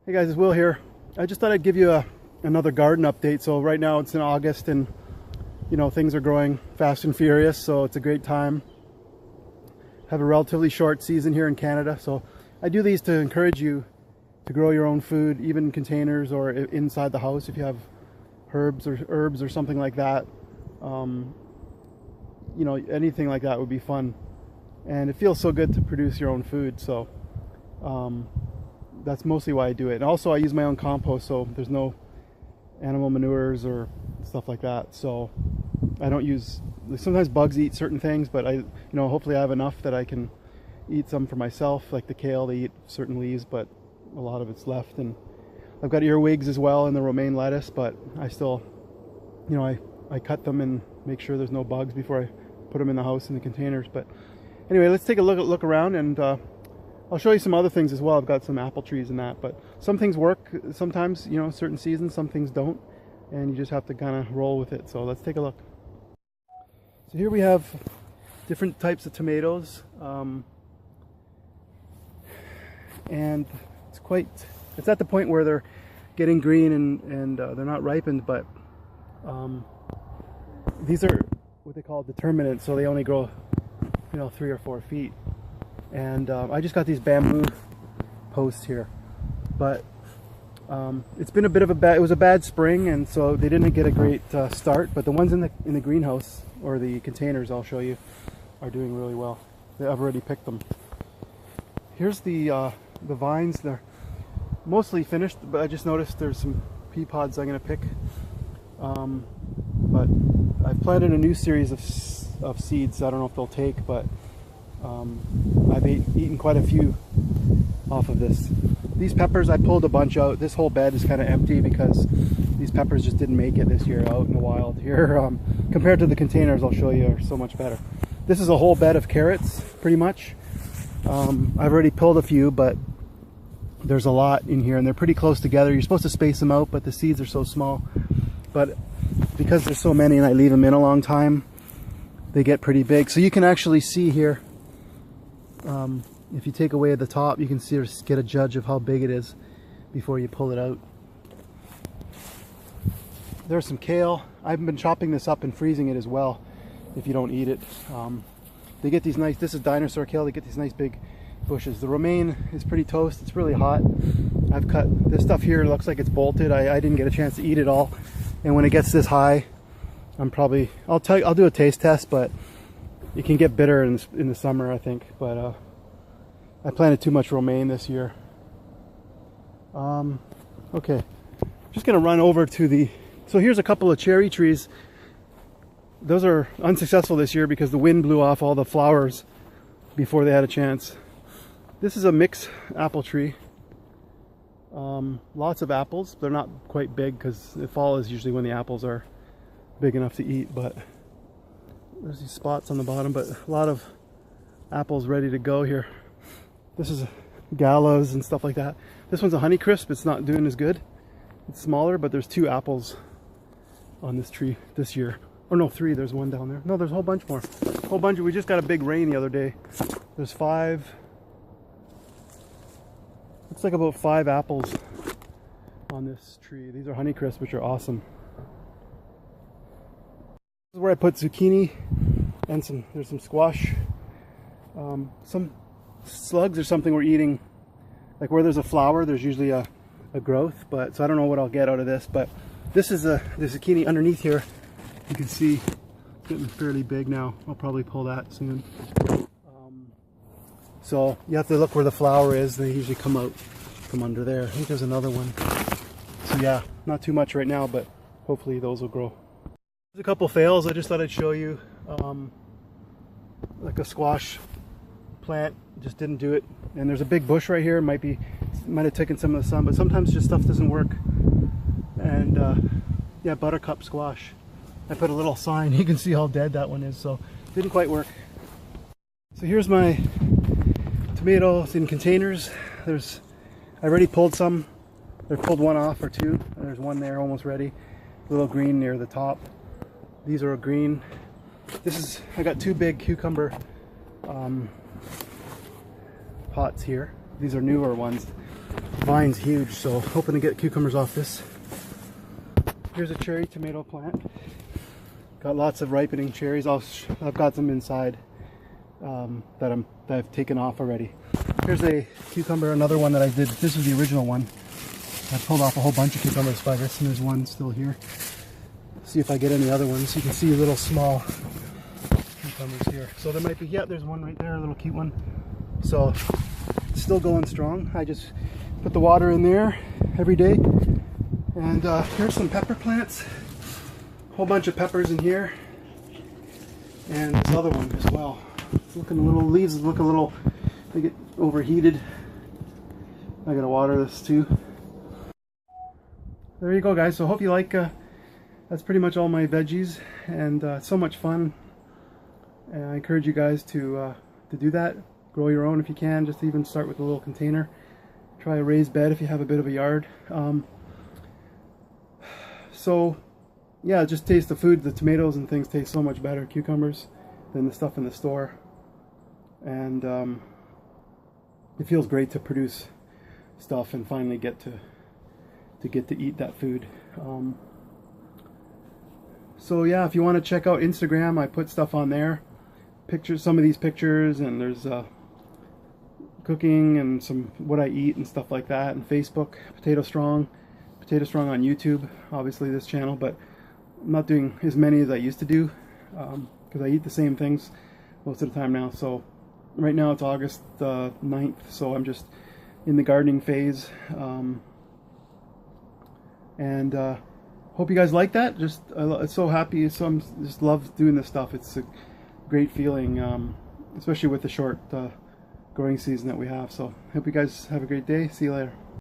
Hey guys, it's Will here. I just thought I'd give you another garden update. So right now it's in August and things are growing fast and furious, so it's a great time. Have a relatively short season here in Canada, so I do these to encourage you to grow your own food, even in containers or inside the house if you have herbs or something like that. Anything like that would be fun, and it feels so good to produce your own food. So that's mostly why I do it. And also I use my own compost, so there's no animal manures or stuff like that. So I don't use, sometimes bugs eat certain things, but hopefully I have enough that I can eat some for myself. Like the kale, they eat certain leaves, but a lot of it's left. And I've got earwigs as well in the romaine lettuce, but I still, I cut them and make sure there's no bugs before I put them in the house in the containers. But anyway, let's take a look around, and I'll show you some other things as well. I've got some apple trees and that, but some things work sometimes, certain seasons, some things don't, and you just have to kind of roll with it. So let's take a look. So here we have different types of tomatoes, and it's at the point where they're getting green and they're not ripened, but these are what they call determinate, so they only grow 3 or 4 feet. And I just got these bamboo posts here, but it's been a bit of it was a bad spring, and so they didn't get a great start. But the ones in the greenhouse, or the containers I'll show you, are doing really well. I've already picked them. Here's the vines. They're mostly finished, but I just noticed there's some pea pods I'm going to pick. But I've planted a new series of seeds. I don't know if they'll take, but I've eaten quite a few off of this. These peppers, I pulled a bunch out. This whole bed is kind of empty because these peppers just didn't make it this year out in the wild here. Compared to the containers I'll show you are so much better. This is a whole bed of carrots, pretty much. I've already pulled a few, but there's a lot in here, and they're pretty close together. You're supposed to space them out, but the seeds are so small. But because there's so many and I leave them in a long time, they get pretty big. So you can actually see here, if you take away the top, you can get a judge of how big it is before you pull it out. There's some kale. I've been chopping this up and freezing it as well if you don't eat it. They get these nice, this is dinosaur kale, they get these nice big bushes. The romaine is pretty toast, it's really hot. I've cut this stuff here, it looks like it's bolted. I didn't get a chance to eat it all, and when it gets this high, I'll do a taste test, but it can get bitter in the summer, I think. But I planted too much romaine this year. Okay, just gonna run over to so here's a couple of cherry trees. Those are unsuccessful this year because the wind blew off all the flowers before they had a chance. This is a mixed apple tree. Lots of apples. They're not quite big because the fall is usually when the apples are big enough to eat, but there's these spots on the bottom, but a lot of apples ready to go here. This is galas and stuff like that. This one's a Honeycrisp. It's not doing as good. It's smaller, but there's 2 apples on this tree this year. Or no, 3. There's one down there. No, there's a whole bunch more. A whole bunch. We just got a big rain the other day. There's 5. Looks like about 5 apples on this tree. These are Honeycrisp, which are awesome. This is where I put zucchini and there's some squash. Some slugs or something we're eating. Like where there's a flower, there's usually a growth, so I don't know what I'll get out of this, but this is the zucchini underneath here. You can see it's getting fairly big now. I'll probably pull that soon. So you have to look where the flower is. They usually come out from under there. I think there's another one. So yeah, not too much right now, but hopefully those will grow. There's a couple fails I just thought I'd show you. Like a squash plant just didn't do it, and there's a big bush right here. Might have taken some of the sun, but sometimes just stuff doesn't work. And yeah, buttercup squash. I put a little sign. You can see how dead that one is, so didn't quite work. So here's my tomatoes in containers. I already pulled some. I pulled one off or 2. And there's one there almost ready. A little green near the top. These are green. I got 2 big cucumber pots here. These are newer ones. vine's huge, so hoping to get cucumbers off this. Here's a cherry tomato plant. Got lots of ripening cherries. I've got some inside that I've taken off already. Here's a cucumber, another one that I did. This is the original one. I pulled off a whole bunch of cucumbers by this, and there's one still here. See if I get any other ones. You can see little small cucumbers here. So there might be, yeah, there's one right there, a little cute one. So it's still going strong. I just put the water in there every day. And here's some pepper plants. A whole bunch of peppers in here. And this other one as well. It's looking a little, leaves look a little, they get overheated. I gotta water this too. There you go, guys. So hope you like, that's pretty much all my veggies, and it's so much fun. And I encourage you guys to do that. Grow your own if you can. Just even start with a little container. Try a raised bed if you have a bit of a yard. So yeah, just taste the food. The tomatoes and things taste so much better, cucumbers, than the stuff in the store. And it feels great to produce stuff and finally get to eat that food. So yeah, if you want to check out Instagram, I put stuff on there, pictures, some of these pictures, and there's cooking and some what I eat and stuff like that. And Facebook, Potato Strong on YouTube, obviously this channel, but I'm not doing as many as I used to do because I eat the same things most of the time now. So right now it's August 9th, so I'm just in the gardening phase. And hope you guys like that. Just so happy. So I'm just love doing this stuff. It's a great feeling, especially with the short growing season that we have. So hope you guys have a great day. See you later.